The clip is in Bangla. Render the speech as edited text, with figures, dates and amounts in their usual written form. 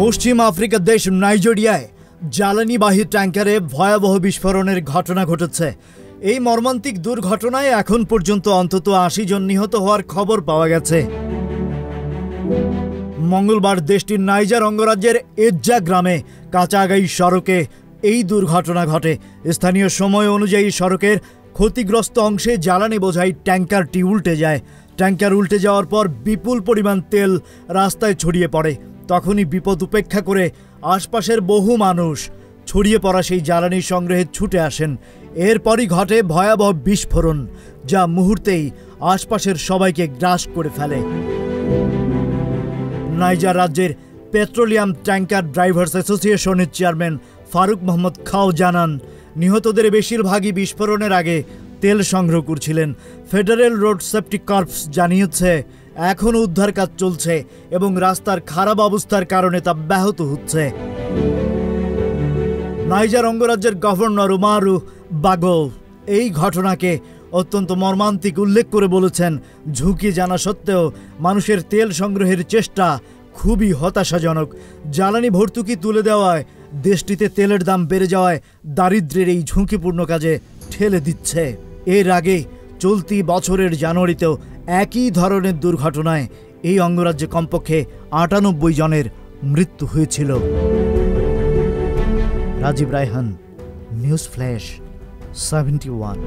পশ্চিম আফ্রিকার দেশ নাইজেরিয়ায় জ্বালানিবাহী ট্যাঙ্কারে ভয়াবহ বিস্ফোরণের ঘটনা ঘটেছে। এই মর্মান্তিক দুর্ঘটনায় এখন পর্যন্ত অন্তত ৮০ জন নিহত হওয়ার খবর পাওয়া গেছে। মঙ্গলবার দেশটির নাইজার অঙ্গরাজ্যের এজ্জা গ্রামে কাঁচাগাই সড়কে এই দুর্ঘটনা ঘটে। স্থানীয় সময় অনুযায়ী সড়কের ক্ষতিগ্রস্ত অংশে জ্বালানি বোঝাই ট্যাঙ্কারটি উল্টে যায়। ট্যাঙ্কার উল্টে যাওয়ার পর বিপুল পরিমাণ তেল রাস্তায় ছড়িয়ে পড়ে। তখনই বিপদ উপেক্ষা করে আশপাশের বহু মানুষ ছড়িয়ে পড়া সেই জ্বালানি সংগ্রহে ছুটে আসেন। এরপরই ঘটে ভয়াবহ বিস্ফোরণ, যা মুহূর্তেই আশপাশের সবাইকে গ্রাস করে ফেলে। নাইজার রাজ্যের পেট্রোলিয়াম ট্যাঙ্কার ড্রাইভার্স অ্যাসোসিয়েশনের চেয়ারম্যান ফারুক মোহাম্মদ খাও জানান, নিহতদের বেশিরভাগই বিস্ফোরণের আগে তেল সংগ্রহ করছিলেন। ফেডারেল রোড সেফটি কর্পস জানিয়েছে এখনও উদ্ধার কাজ চলছে এবং রাস্তার খারাপ অবস্থার কারণে তা ব্যাহত হচ্ছে। নাইজার অঙ্গরাজ্যের গভর্নর উমারু বাগো এই ঘটনাকে অত্যন্ত মর্মান্তিক উল্লেখ করে বলেছেন, ঝুঁকি জানা সত্ত্বেও মানুষের তেল সংগ্রহের চেষ্টা খুবই হতাশাজনক। জ্বালানি ভর্তুকি তুলে দেওয়ায় দেশটিতে তেলের দাম বেড়ে যাওয়ায় দারিদ্র্যের এই ঝুঁকিপূর্ণ কাজে ঠেলে দিচ্ছে। এর আগে চলতি বছরের জানুয়ারিতেও একই ধরনের দুর্ঘটনায় এই অঙ্গরাজ্যে কমপক্ষে ৯৮ জনের মৃত্যু হয়েছিল। Rajib Raihan, news flash 71।